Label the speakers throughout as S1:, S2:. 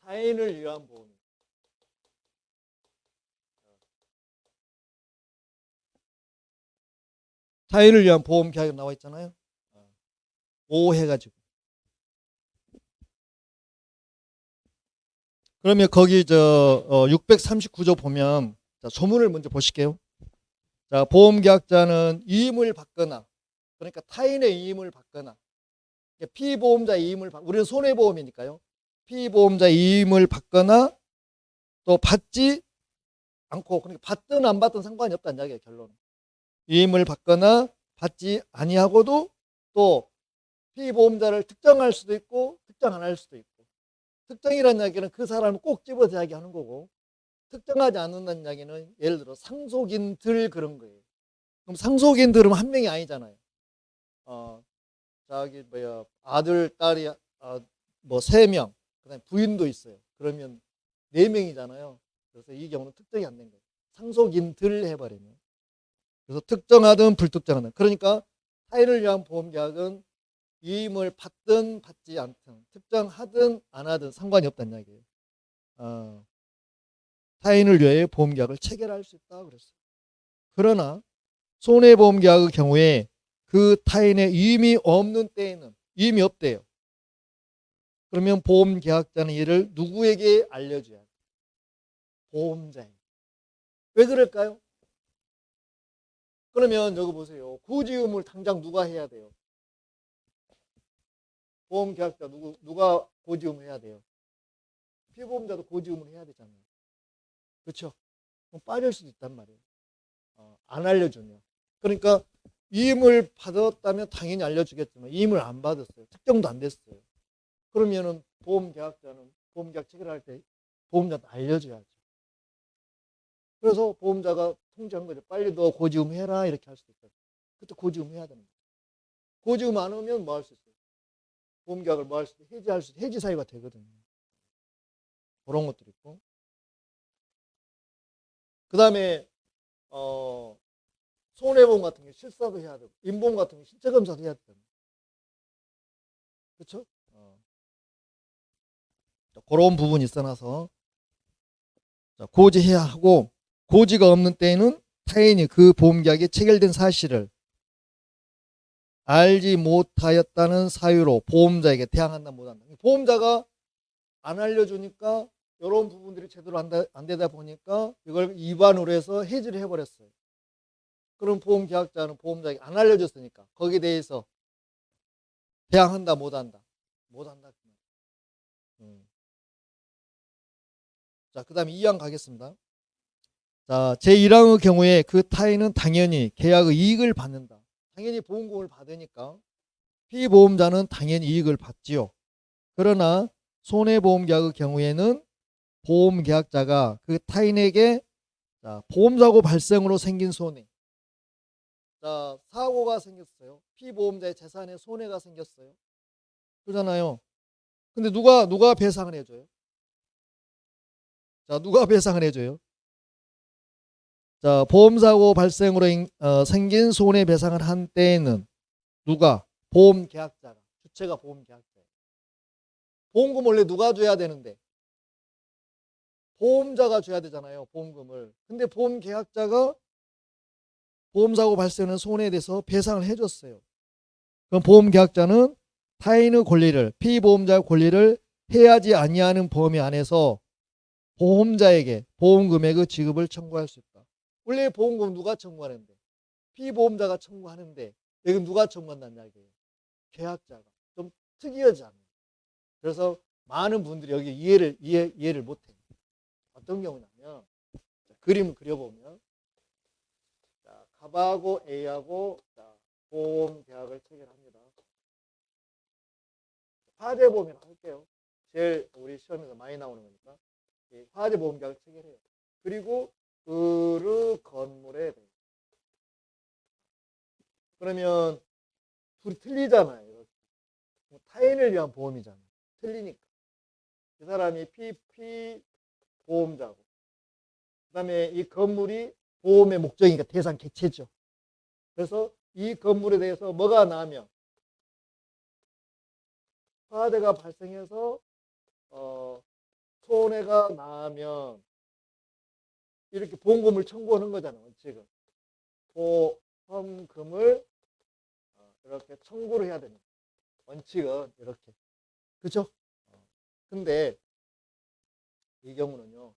S1: 타인을 위한 보험. 타인을 위한 보험 계약이 나와 있잖아요. 5 해가지고. 그러면 거기 639조 보면 자, 조문을 먼저 보실게요. 자, 보험계약자는 이임을 받거나 그러니까 타인의 이임을 받거나 피보험자 이임을 우리는 손해보험이니까요. 피보험자 이임을 받거나 또 받지 않고 그러니까 받든 안 받든 상관이 없다는 이야기예요. 결론은. 이임을 받거나 받지 아니하고도 또 피보험자를 특정할 수도 있고 특정 안 할 수도 있고 특정이라는 이야기는 그 사람을 꼭 집어서 이야기하는 거고 특정하지 않는다는 이야기는 예를 들어 상속인들 그런 거예요. 그럼 상속인들은 한 명이 아니잖아요. 저기 뭐야 아들 딸이 뭐 3명 그다음에 부인도 있어요. 그러면 4명이잖아요. 그래서 이 경우는 특정이 안 된 거예요. 상속인들 해버리면. 그래서 특정하든 불특정하든 그러니까 타인을 위한 보험계약은 이임을 받든 받지 않든 특정하든 안 하든 상관이 없다는 이야기예요. 타인을 위해 보험계약을 체결할 수 있다 그랬어요. 그러나 손해보험계약의 경우에 그 타인의 이임이 없는 때에는 이임이 없대요. 그러면 보험계약자는 이를 누구에게 알려줘야 돼요? 보험자에게. 왜 그럴까요? 그러면 여기 보세요. 고지음을 당장 누가 해야 돼요? 보험계약자 누가 고지음을 해야 돼요? 피보험자도 고지음을 해야 되잖아요. 그렇죠? 그럼 빠질 수도 있단 말이에요. 안 알려주면. 그러니까 이임을 받았다면 당연히 알려주겠지만 이임을 안 받았어요. 특정도 안 됐어요. 그러면은 보험계약자는 보험계약 체결할 때 보험자한테 알려줘야죠. 그래서 보험자가 통지한 거죠. 빨리 너 고지음 해라 이렇게 할 수도 있어요. 그때 고지음 해야 되는 거예요. 고지음 안 하면 뭐 할 수 있어요? 보험계약을 뭐 할 수 있어요? 해지할 수 해지 사유가 되거든요. 그런 것들이 있고. 그 다음에 손해보험 같은 게 실사도 해야 되고 인보험 같은 게 신체검사도 해야 되고 그렇죠? 그런 부분이 있어놔서 고지해야 하고 고지가 없는 때에는 타인이 그 보험계약이 체결된 사실을 알지 못하였다는 사유로 보험자에게 대항한다 못한다. 보험자가 안 알려주니까 이런 부분들이 제대로 안 되다 보니까 이걸 위반으로 해서 해지를 해버렸어요. 그럼 보험계약자는 보험자에게 안 알려줬으니까 거기에 대해서 대항한다 못한다. 못한다. 자, 그 다음에 2항 가겠습니다. 자, 제1항의 경우에 그 타인은 당연히 계약의 이익을 받는다. 당연히 보험금을 받으니까 피보험자는 당연히 이익을 받지요. 그러나 손해보험계약의 경우에는 보험계약자가 그 타인에게 보험사고 발생으로 생긴 손해. 자, 사고가 생겼어요. 피보험자의 재산에 손해가 생겼어요. 그러잖아요. 근데 누가 배상을 해줘요? 자, 누가 배상을 해줘요? 자, 보험사고 발생으로 생긴 손해배상을 한 때에는 누가? 보험계약자가. 주체가 보험계약자예요. 보험금 원래 누가 줘야 되는데? 보험자가 줘야 되잖아요. 보험금을. 근데 보험계약자가 보험사고 발생하는 손해에 대해서 배상을 해줬어요. 그럼 보험계약자는 타인의 권리를 피보험자의 권리를 해야지 아니하는 범위 안에서 보험자에게 보험금액의 지급을 청구할 수 있다. 원래 보험금 누가 청구하는데? 피보험자가 청구하는데 여기 누가 청구한다는 이야기예요? 계약자가. 좀 특이하지 않나요? 그래서 많은 분들이 여기 이해를 못해요. 어떤 경우냐면 그림을 그려보면 자, 갑하고 A하고 보험 계약을 체결합니다. 화재보험이라고 할게요. 제일 우리 시험에서 많이 나오는 거니까 화재보험 계약을 체결해요. 그리고 그 건물에 대해 그러면 둘이 틀리잖아요. 타인을 위한 보험이잖아요. 틀리니까. 이 사람이 피보험자고 그 다음에 이 건물이 보험의 목적이니까 대상 객체죠. 그래서 이 건물에 대해서 뭐가 나면 화재가 발생해서 손해가 나면 이렇게 보험금을 청구하는 거잖아. 원칙은 보험금을 이렇게 청구를 해야 되는 원칙은 이렇게. 그죠? 근데 이 경우는요.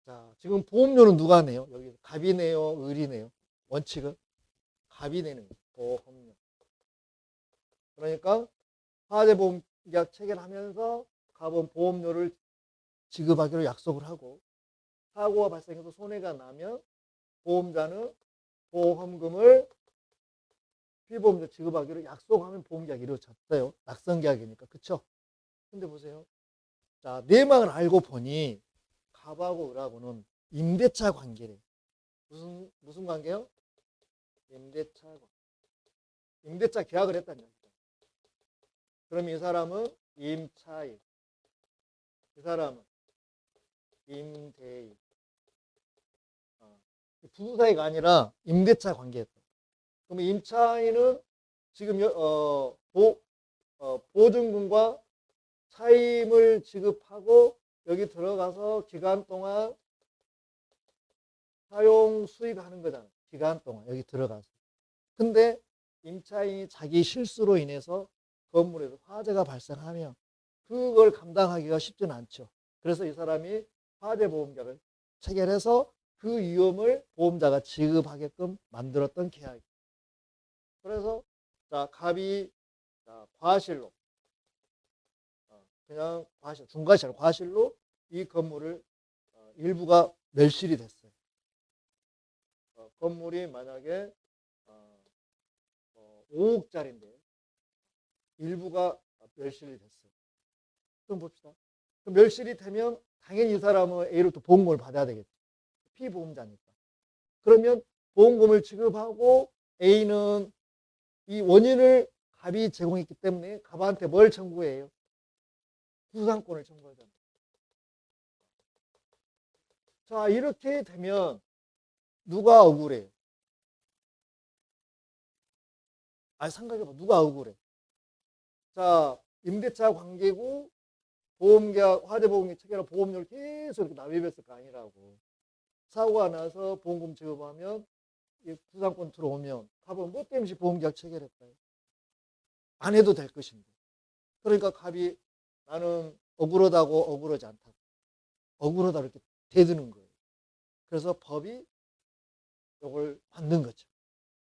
S1: 자, 지금 보험료는 누가 내요? 여기 갑이 내요, 을이 내요? 원칙은 갑이 내는 거예요. 보험료. 그러니까 화재보험 계약 체결하면서 갑은 보험료를 지급하기로 약속을 하고, 사고가 발생해서 손해가 나면 보험자는 보험금을 피보험자 지급하기로 약속하면 보험계약이 이루어졌어요. 낙선계약이니까. 그쵸? 근데 보세요. 자, 내막을 알고 보니 갑하고 을하고는 임대차 관계래. 무슨 관계요? 임대차 관계. 임대차 계약을 했다는 얘기죠. 그럼 이 사람은 임차인, 이 사람은 임대인. 부부 사이가 아니라 임대차 관계였다. 그럼 임차인은 지금 보증금과 차임을 지급하고 여기 들어가서 기간 동안 사용 수익하는 거잖아. 기간 동안 여기 들어가서. 근데 임차인이 자기 실수로 인해서 건물에서 화재가 발생하면 그걸 감당하기가 쉽지는 않죠. 그래서 이 사람이 화재보험계약을 체결해서 그 위험을 보험자가 지급하게끔 만들었던 계약이에요. 그래서 자, 갑이 과실로 그냥 과실, 중과실, 과실로 이 건물을 일부가 멸실이 됐어요. 건물이 만약에 5억짜리인데 일부가 멸실이 됐어요. 그럼 봅시다. 그럼 멸실이 되면 당연히 이 사람은 A로부터 보험금을 받아야 되겠죠. 피보험자니까. 그러면 보험금을 지급하고 A는 이 원인을 갑이 제공했기 때문에 갑한테 뭘 청구해요? 구상권을 청구하잖아요. 자, 이렇게 되면 누가 억울해요? 생각해봐. 누가 억울해? 자, 임대차 관계고 보험계약, 화재보험계약 체결한 보험료를 계속 이렇게 납입했을 거 아니라고. 사고가 나서 보험금 지급하면 구상권 들어오면 갑은 뭐 때문에 보험계약 체결했어요? 안 해도 될 것인데. 그러니까 갑이 나는 억울하다고 억울하지 않다고. 억울하다 이렇게 대드는 거예요. 그래서 법이 이걸 만든 거죠.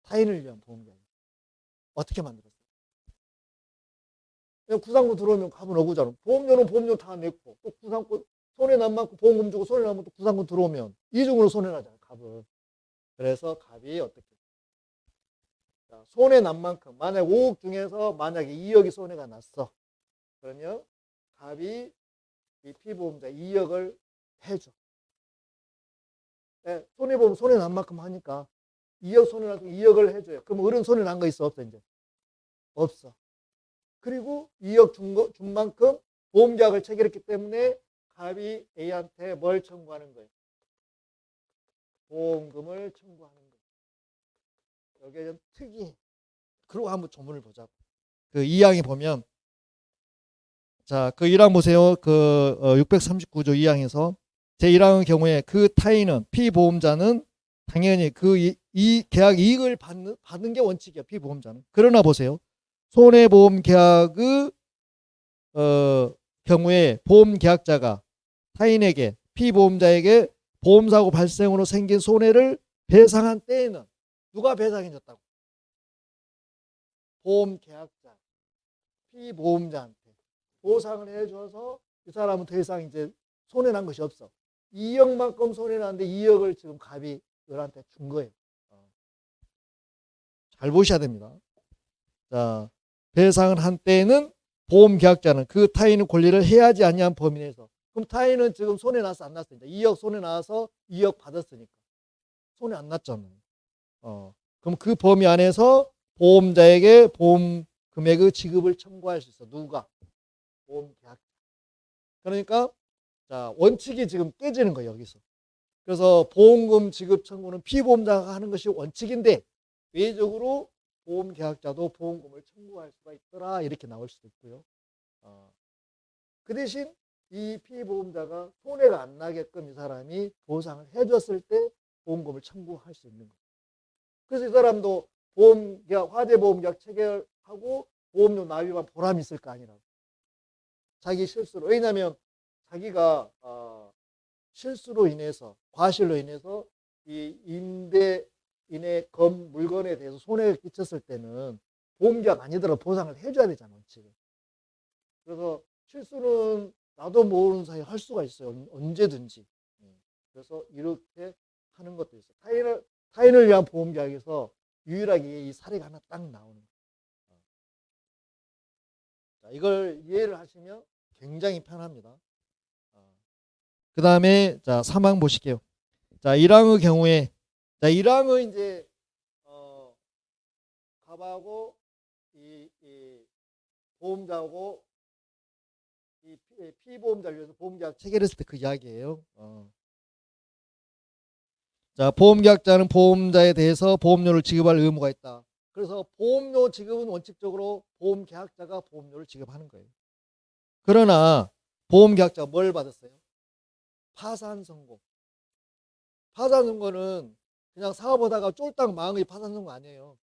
S1: 타인을 위한 보험계약. 어떻게 만들었어요? 구상권 들어오면 갑은 억울하잖아. 보험료는 보험료 다 냈고 또 구상권 손해 난 만큼 보험금 주고 손해 나면 또 구상권 들어오면 이중으로 손해 나잖아요. 갑은. 그래서 갑이 어떻게? 자, 손해 난 만큼 만약 5억 중에서 만약에 2억이 손해가 났어. 그러면 갑이 이 피보험자 2억을 해줘. 네, 손해보험 손해 난 만큼 하니까 2억 손해 나서 2억을 해줘요. 그럼 을은 손해 난 거 있어 없어 이제? 없어. 그리고 2억 준 만큼 보험계약을 체결했기 때문에 갑이 A한테 뭘 청구하는 거예요? 보험금을 청구하는 거예요. 여기에 좀 특이해. 그리고 한번 조문을 보자고. 그 2항에 보면 자, 그 1항 보세요. 그 639조 2항에서 제1항의 경우에 그 타인은 피보험자는 당연히 이 계약 이익을 받는 게 원칙이야. 피보험자는. 그러나 보세요. 손해보험 계약의 경우에 보험계약자가 타인에게 피보험자에게 보험사고 발생으로 생긴 손해를 배상한 때에는 누가 배상해줬다고? 보험계약자, 피보험자한테 보상을 해줘서 이 사람은 더 이상 이제 손해난 것이 없어. 2억만큼 손해났는데 2억을 지금 갑이 을한테 준 거예요. 잘 보셔야 됩니다. 자, 배상을 한 때에는 보험계약자는 그 타인의 권리를 해하지 아니한 범위 내에서. 그럼 타인은 지금 손해 났어 안 났어? 이제 2억 손해 나서 2억 받았으니까 손해 안 났잖아요. 그럼 그 범위 안에서 보험자에게 보험 금액의 지급을 청구할 수 있어. 누가? 보험계약자. 그러니까 자, 원칙이 지금 깨지는 거예요, 여기서. 그래서 보험금 지급 청구는 피보험자가 하는 것이 원칙인데 외적으로 보험계약자도 보험금을 청구할 수가 있더라 이렇게 나올 수도 있고요. 그 대신 이 피보험자가 손해가 안 나게끔 이 사람이 보상을 해줬을 때 보험금을 청구할 수 있는 거예요. 그래서 이 사람도 보험계약, 화재보험계약 체결하고 보험료 납입한 보람이 있을 거 아니라고. 자기 실수로. 왜냐하면 자기가 실수로 인해서, 과실로 인해서 이 임대인의 물건에 대해서 손해를 끼쳤을 때는 보험계약 아니더라도 보상을 해줘야 되잖아, 원칙은. 그래서 실수는 나도 모르는 사이에 할 수가 있어요. 언제든지. 그래서 이렇게 하는 것도 있어요. 타인을 위한 보험계약에서 유일하게 이 사례가 하나 딱 나오는 거예요. 자, 이걸 이해를 하시면 굉장히 편합니다. 그 다음에 자 3항 보실게요. 자 1항의 경우에 자 1항은 이제 갑하고 이 보험자하고 이 피보험자를 위해서 보험계약 체결했을 때 그 이야기예요. 자 보험계약자는 보험자에 대해서 보험료를 지급할 의무가 있다. 그래서 보험료 지급은 원칙적으로 보험계약자가 보험료를 지급하는 거예요. 그러나 보험계약자가 뭘 받았어요? 파산선고. 파산선고는 그냥 사업하다가 쫄딱 망한 게 파산선고 아니에요.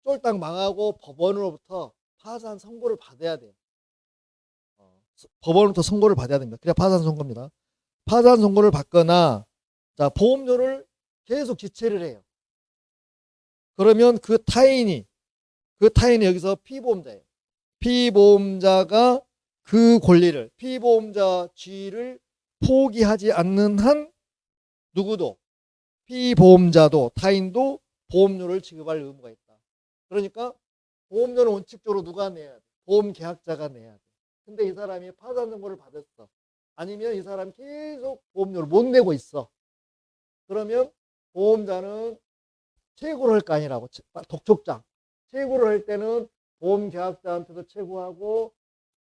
S1: 쫄딱 망하고 법원으로부터 파산선고를 받아야 돼요. 법원으로부터 선고를 받아야 됩니다. 그냥 파산선고입니다. 파산선고를 받거나 자 보험료를 계속 지체를 해요. 그러면 그 타인이 여기서 피보험자예요. 피보험자가 그 권리를 피보험자 지위를 포기하지 않는 한 누구도 피보험자도 타인도 보험료를 지급할 의무가 있다. 그러니까 보험료는 원칙적으로 누가 내야 돼? 보험계약자가 내야 돼. 근데 이 사람이 파산선고를 받았어. 아니면 이 사람이 계속 보험료를 못 내고 있어. 그러면 보험자는 채굴을 할 거 아니라고. 독촉장. 채굴을 할 때는 보험계약자한테도 채굴하고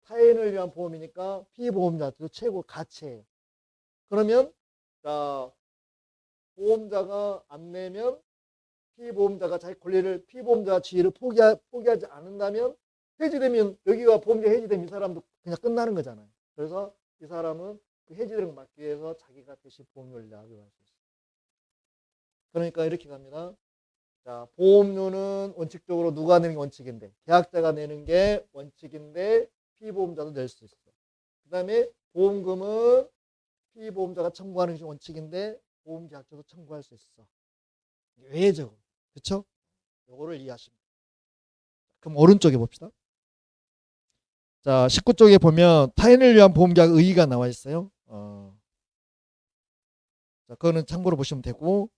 S1: 타인을 위한 보험이니까 피보험자한테도 채굴 같이 해요. 그러면 자 보험자가 안 내면 피보험자가 자기 권리를 피보험자 지위를 포기하지 않는다면 해지되면 여기가 보험자 해지되면 이 사람도 그냥 끝나는 거잖아요. 그래서 이 사람은 그 해지되는 걸 막기 위해서 자기가 대신 보험료를 납입할 수 있어요. 그러니까 이렇게 갑니다. 자, 보험료는 원칙적으로 누가 내는 게 원칙인데 계약자가 내는 게 원칙인데 피보험자도 낼 수 있어. 그 다음에 보험금은 피보험자가 청구하는 것이 원칙인데 보험계약자도 청구할 수 있어. 외적으로. 그렇죠? 요거를 이해하시면 돼요. 그럼 오른쪽에 봅시다. 자, 19쪽에 보면 타인을 위한 보험계약 의의가 나와 있어요. 자, 그거는 참고로 보시면 되고,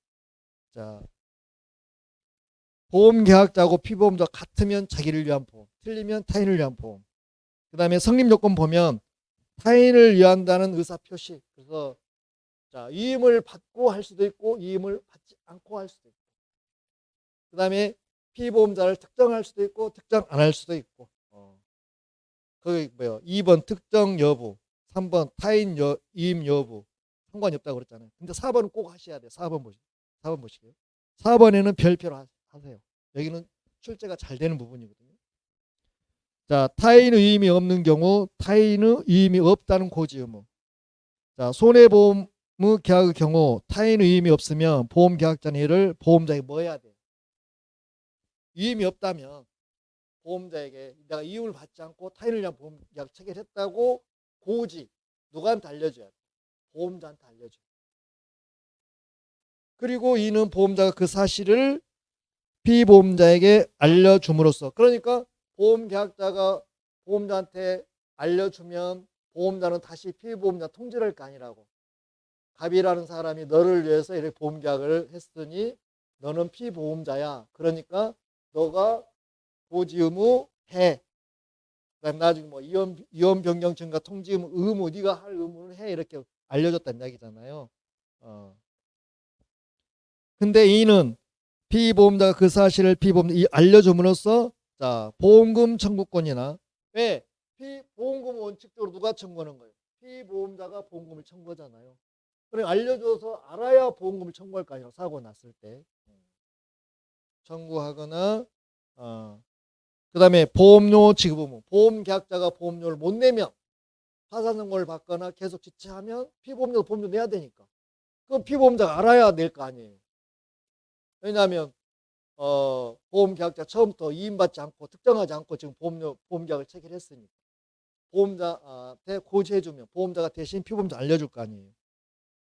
S1: 자, 보험계약자하고 피보험자 같으면 자기를 위한 보험, 틀리면 타인을 위한 보험. 그 다음에 성립요건 보면 타인을 위한다는 의사 표시. 그래서 자, 위임을 받고 할 수도 있고 위임을 받지 않고 할 수도 있고. 그 다음에 피보험자를 특정할 수도 있고 특정 안 할 수도 있고. 그게 뭐요? 2번 특정 여부, 3번 타인 위임 여부. 상관이 없다고 그랬잖아요. 근데 4번은 꼭 하셔야 돼요. 4번 보시게요. 4번에는 별표로 하세요. 여기는 출제가 잘 되는 부분이거든요. 자, 타인의 위임이 없는 경우 타인의 위임이 없다는 고지 의무. 자, 손해보험 계약의 경우 타인의 위임이 없으면 보험계약자는 이를 보험자에게 뭐 해야 돼요? 위임이 없다면 보험자에게 내가 이임을 받지 않고 타인을 위한 보험계약 체결했다고 고지 누구한테 알려줘야 돼? 보험자한테 알려줘. 그리고 이는 보험자가 그 사실을 피보험자에게 알려줌으로써 그러니까 보험계약자가 보험자한테 알려주면 보험자는 다시 피보험자 통지를 할 거 아니라고. 갑이라는 사람이 너를 위해서 이렇게 보험계약을 했으니 너는 피보험자야. 그러니까 너가 고지 의무 해. 그다음 나중에 뭐 이혼 변경 증가 통지 의무 네가 할 의무는 해 이렇게 알려줬다는 이야기잖아요. 근데 이는 피보험자가 그 사실을 피보험자 알려줌으로써 자 보험금 청구권이나 왜 보험금은 원칙적으로 누가 청구하는 거예요? 피보험자가 보험금을 청구하잖아요. 그래 알려줘서 알아야 보험금을 청구할 거 아니에요. 사고 났을 때 청구하거나 그 다음에 보험료 지급 의무. 보험계약자가 보험료를 못 내면 파산 선고를 받거나 계속 지체하면 피보험자도 보험료 내야 되니까. 그 피보험자가 알아야 낼 거 아니에요. 왜냐하면 보험계약자 처음부터 이인받지 않고 특정하지 않고 지금 보험계약을 체결했으니까 보험자한테 고지해주면 보험자가 대신 피보험자 알려줄 거 아니에요.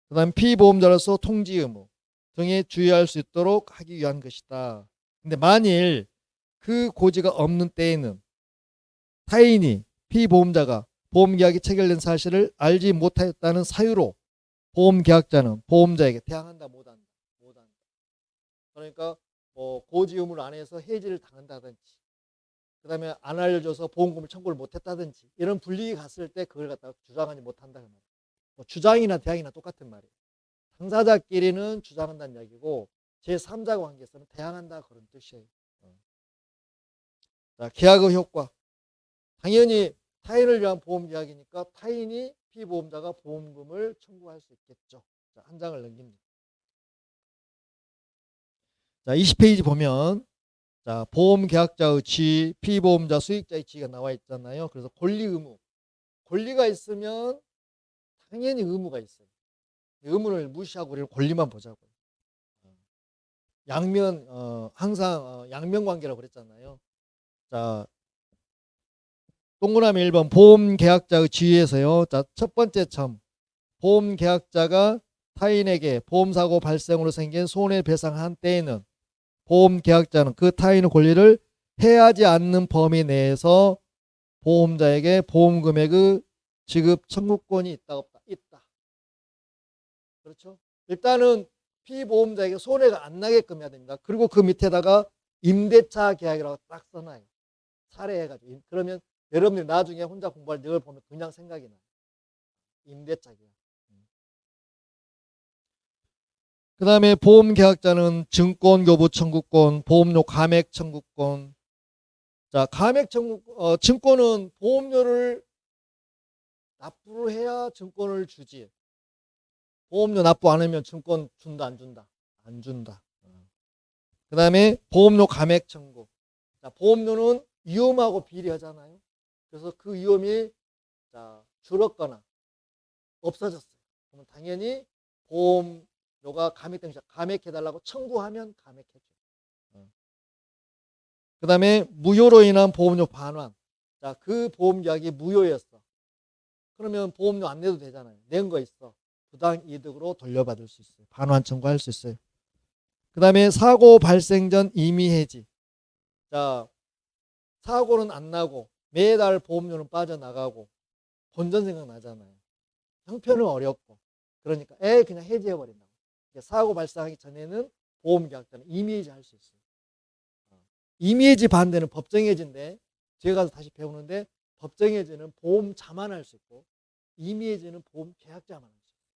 S1: 그 다음에 피보험자로서 통지 의무 등에 주의할 수 있도록 하기 위한 것이다. 근데 만일 그 고지가 없는 때에는 타인이 피보험자가 보험계약이 체결된 사실을 알지 못하였다는 사유로 보험계약자는 보험자에게 대항한다 못한다. 그러니까 고지 의무를 안 해서 해지를 당한다든지 그 다음에 안 알려줘서 보험금을 청구를 못했다든지 이런 불이익이 갔을 때 그걸 갖다가 주장하지 못한다. 그 말이에요. 주장이나 대항이나 똑같은 말이에요. 당사자끼리는 주장한다는 이야기고 제3자 관계에서는 대항한다 그런 뜻이에요. 자, 계약의 효과. 당연히 타인을 위한 보험계약이니까 타인이 피보험자가 보험금을 청구할 수 있겠죠. 자, 한 장을 넘깁니다. 자, 20페이지 보면 자, 보험계약자의 지위, 피보험자 수익자의 지위가 나와 있잖아요. 그래서 권리 의무. 권리가 있으면 당연히 의무가 있어요. 의무를 무시하고 우리는 권리만 보자고요. 양면 항상 양면 관계라고 그랬잖아요. 자, 동그라미 1번 보험계약자의 지위에서요. 자, 첫 번째 점. 보험계약자가 타인에게 보험사고 발생으로 생긴 손해배상한 때에는 보험계약자는 그 타인의 권리를 해하지 않는 범위 내에서 보험자에게 보험금액의 지급 청구권이 있다 없다? 있다. 그렇죠? 일단은 피보험자에게 손해가 안 나게끔 해야 됩니다. 그리고 그 밑에다가 임대차 계약이라고 딱 써놔요. 사례해가지고. 그러면 여러분들이 나중에 혼자 공부할 때 이걸 보면 그냥 생각이 나요. 임대차 계약. 그 다음에 보험계약자는 증권교부 청구권, 보험료 감액 청구권. 자, 감액 청구, 증권은 보험료를 납부를 해야 증권을 주지. 보험료 납부 안 하면 증권 준다, 안 준다? 안 준다. 그 다음에 보험료 감액 청구. 자, 보험료는 위험하고 비례하잖아요. 그래서 그 위험이 줄었거나 없어졌어요. 그러면 당연히 보험료가 감액해달라고 청구하면 감액해줘. 그 다음에 무효로 인한 보험료 반환. 자, 그 보험계약이 무효였어. 그러면 보험료 안 내도 되잖아요. 낸 거 있어. 부당이득으로 돌려받을 수 있어요. 반환 청구할 수 있어요. 그 다음에 사고 발생 전 임의 해지. 자, 사고는 안 나고 매달 보험료는 빠져나가고 본전 생각나잖아요. 형편은 어렵고 그러니까 그냥 해지해버린다고. 사고 발생하기 전에는 보험계약자는 임의해지 할 수 있어요. 임의해지 반대는 법정해지인데 뒤에 가서 다시 배우는데 법정해지는 보험자만 할 수 있고 임의해지는 보험계약자만 할 수 있어요.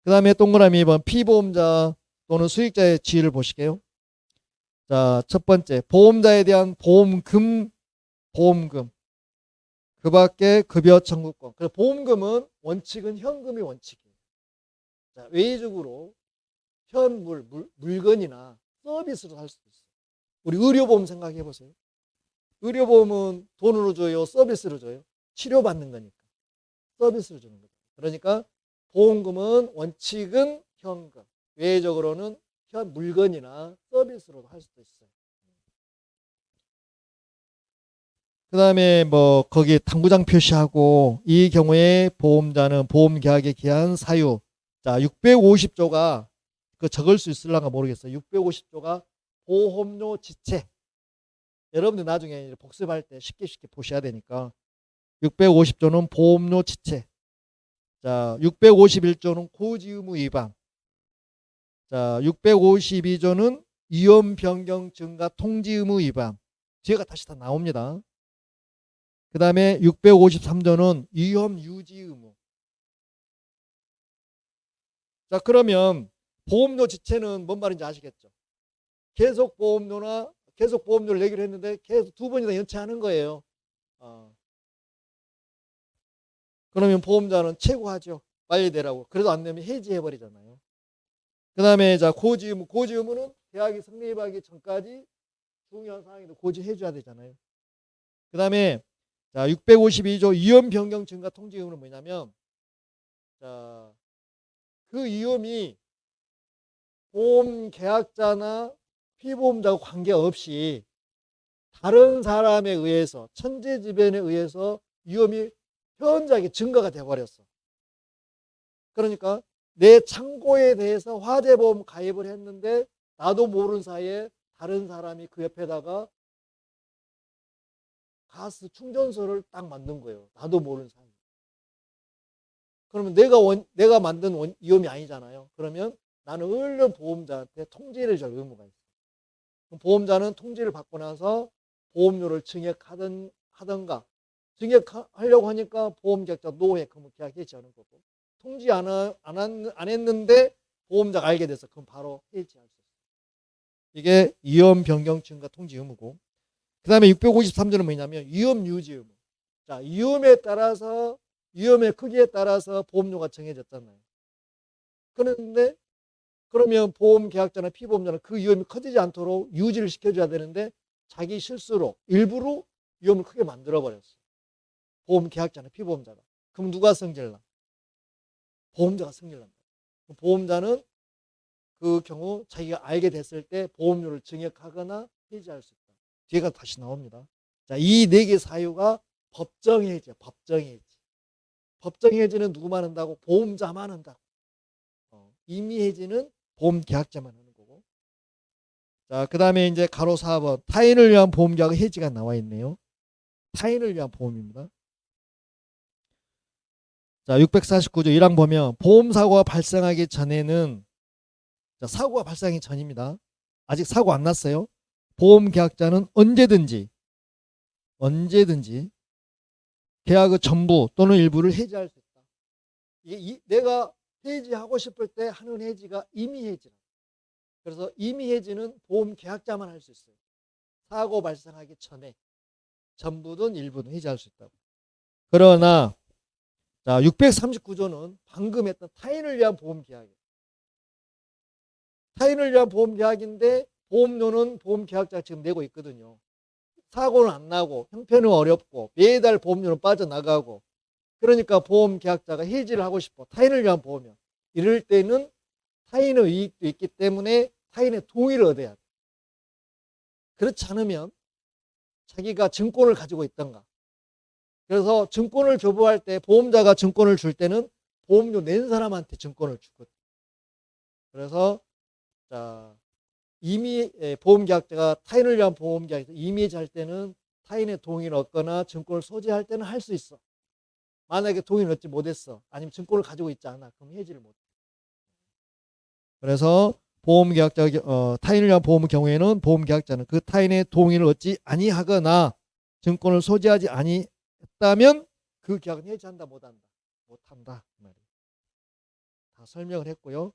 S1: 그 다음에 동그라미 2번 피보험자 또는 수익자의 지위를 보실게요. 자, 첫 번째 보험자에 대한 보험금 그 밖에 급여 청구권. 그래서 보험금은 원칙은 현금이 원칙이에요. 자, 외적으로 물건이나 서비스로 할 수도 있어요. 우리 의료보험 생각해 보세요. 의료보험은 돈으로 줘요, 서비스로 줘요? 치료받는 거니까 서비스로 주는 거죠. 그러니까 보험금은 원칙은 현금, 외적으로는 물건이나 서비스로 할 수도 있어요. 그 다음에 거기 당구장 표시하고 이 경우에 보험자는 보험계약에 기한 사유. 자, 650조가 그 적을 수 있을랑가 모르겠어요. 650조가 보험료 지체. 여러분들 나중에 복습할 때 쉽게 보셔야 되니까 650조는 보험료 지체. 자, 651조는 고지의무 위반. 자, 652조는 위험 변경 증가 통지 의무 위반. 뒤에가 다시 다 나옵니다. 그 다음에 653조는 위험 유지 의무. 자, 그러면 보험료 지체는 뭔 말인지 아시겠죠? 계속 보험료를 내기로 했는데 계속 두 번이나 연체하는 거예요. 그러면 보험자는 최고하죠. 빨리 내라고. 그래도 안 되면 해지해버리잖아요. 그 다음에 고지 의무는 계약이 성립하기 전까지 중요한 사항인데 고지해줘야 되잖아요. 그 다음에 자, 652조 위험 변경 증가 통지 의무는 뭐냐면, 자, 그 위험이 보험 계약자나 피보험자와 관계없이 다른 사람에 의해서, 천재지변에 의해서 위험이 현저하게 증가가 돼버렸어. 그러니까 내 창고에 대해서 화재보험 가입을 했는데 나도 모르는 사이에 다른 사람이 그 옆에다가 가스 충전소를 딱 만든 거예요. 나도 모르는 사이에. 그러면 내가 만든 위험이 아니잖아요. 그러면 나는 얼른 보험자한테 통지를 줄 의무가 있어요. 그럼 보험자는 통지를 받고 나서 보험료를 증액하던가, 증액하려고 하니까 보험계약자 노회 그러면 계약 해지하는 거고, 통지 안 했는데 보험자가 알게 돼서 그럼 바로 해지할 수 있어요. 이게 위험 변경 증가 통지 의무고, 그 다음에 653조는 뭐냐면 위험 유지 의무. 자, 위험에 따라서, 위험의 크기에 따라서 보험료가 정해졌잖아요. 그런데 그러면 보험계약자나 피보험자는 그 위험이 커지지 않도록 유지를 시켜줘야 되는데 자기 실수로 일부러 위험을 크게 만들어버렸어요. 보험계약자나 피보험자가. 그럼 누가 성질나? 보험자가 성질난다. 보험자는 그 경우 자기가 알게 됐을 때 보험료를 증액하거나 해지할 수 있다. 뒤에가 다시 나옵니다. 자, 이 네 개 사유가 법정해지야. 법정해지. 법정해지는 누구만 한다고? 보험자만 한다고. 임의해지는 보험계약자만 하는 거고. 자, 그 다음에 이제 가로 4번 타인을 위한 보험계약 해지가 나와 있네요. 타인을 위한 보험입니다. 자, 649조 1항 보면 보험사고가 발생하기 전에는, 자, 사고가 발생하기 전입니다. 아직 사고 안 났어요. 보험계약자는 언제든지 계약의 전부 또는 일부를 해지할 수 있다. 내가 해지하고 싶을 때 하는 해지가 임의해지라. 그래서 임의해지는 보험계약자만 할 수 있어요. 사고 발생하기 전에 전부든 일부든 해지할 수 있다고. 그러나 자, 639조는 방금 했던 타인을 위한 보험계약이에요. 타인을 위한 보험계약인데 보험료는 보험계약자가 지금 내고 있거든요. 사고는 안 나고 형편은 어렵고 매달 보험료는 빠져나가고, 그러니까 보험계약자가 해지를 하고 싶어. 타인을 위한 보험이야. 이럴 때는 타인의 이익도 있기 때문에 타인의 동의를 얻어야 돼. 그렇지 않으면 자기가 증권을 가지고 있던가, 그래서 증권을 교부할 때 보험자가 증권을 줄 때는 보험료 낸 사람한테 증권을 주거든. 그래서 자, 보험계약자가 타인을 위한 보험계약에서 임의해지할 때는 타인의 동의를 얻거나 증권을 소지할 때는 할 수 있어. 만약에 동의를 얻지 못했어, 아니면 증권을 가지고 있지 않아, 그럼 해지를 못해. 그래서 보험계약자, 타인을 위한 보험의 경우에는 보험계약자는 그 타인의 동의를 얻지 아니하거나 증권을 소지하지 아니했다면 그 계약은 해지한다 못한다? 못한다. 다 설명을 했고요.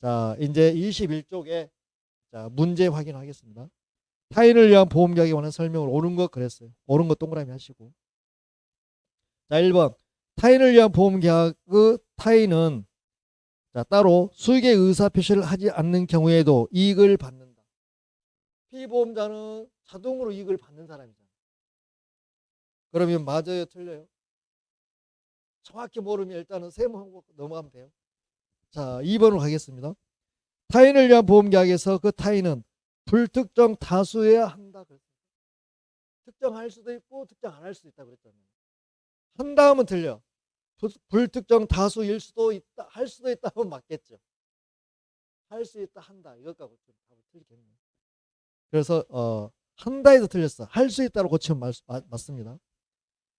S1: 자, 이제 21쪽에 자, 문제 확인하겠습니다. 타인을 위한 보험계약에 관한 설명을 옳은 거 그랬어요. 옳은 거 동그라미 하시고. 자, 1번 타인을 위한 보험계약의 타인은 자, 따로 수익의 의사표시를 하지 않는 경우에도 이익을 받는다. 피보험자는 자동으로 이익을 받는 사람이잖아. 그러면 맞아요, 틀려요? 정확히 모르면 일단은 세모하고 넘어가면 돼요. 자, 2번으로 가겠습니다. 타인을 위한 보험계약에서 그 타인은 불특정 다수여야 한다. 특정할 수도 있고 특정 안 할 수도 있다 그랬잖아요. 한다 하면 틀려. 불특정 다수일 수도 있다, 할 수도 있다 하면 맞겠죠. 할 수 있다, 한다. 이것과 고치면 답을 틀리겠네. 그래서 한다에서 틀렸어. 할 수 있다로 고치면 맞습니다.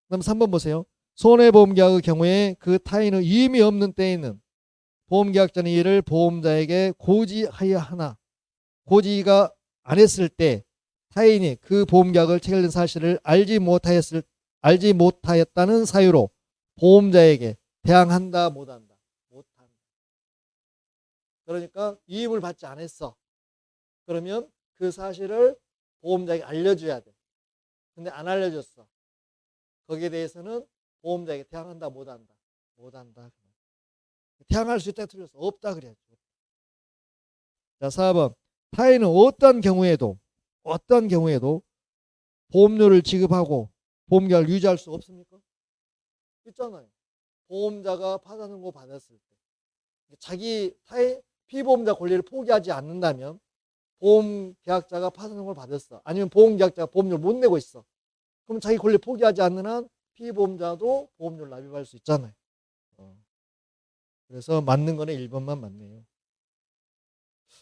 S1: 그다음 3번 보세요. 손해보험계약의 경우에 그 타인의 이임이 없는 때에는 보험계약자는 이를 보험자에게 고지하여야 하나, 고지가 안 했을 때 타인이 그 보험계약을 체결된 사실을 알지 못하였다는 사유로 보험자에게 대항한다 못한다? 못한다. 그러니까 이임을 받지 않았어. 그러면 그 사실을 보험자에게 알려줘야 돼. 근데 안 알려줬어. 거기에 대해서는 보험자에게 대항한다 못한다? 못한다. 대항할 수 있다 틀렸어. 없다 그래야죠. 자, 4번 타인은 어떤 경우에도 보험료를 지급하고 보험계약을 유지할 수가 없습니까? 있잖아요. 보험자가 파산선고 받았을 때 자기 피보험자 권리를 포기하지 않는다면 보험계약자가 파산선고를 받았어. 아니면 보험계약자가 보험료를 못 내고 있어. 그럼 자기 권리 포기하지 않는 한 피보험자도 보험료를 납입할 수 있잖아요. 그래서 맞는 거는 1번만 맞네요.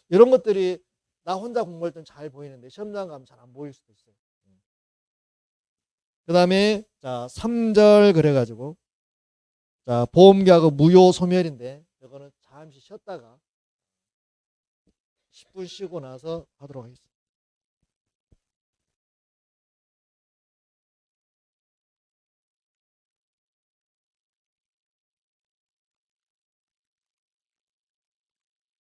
S1: 이런 것들이 나 혼자 공부할 땐 잘 보이는데 시험장 가면 잘 안 보일 수도 있어요. 그 다음에 자 3절 그래가지고 자 보험계약은 무효 소멸인데 이거는 잠시 쉬었다가 10분 쉬고 나서 하도록 하겠습니다.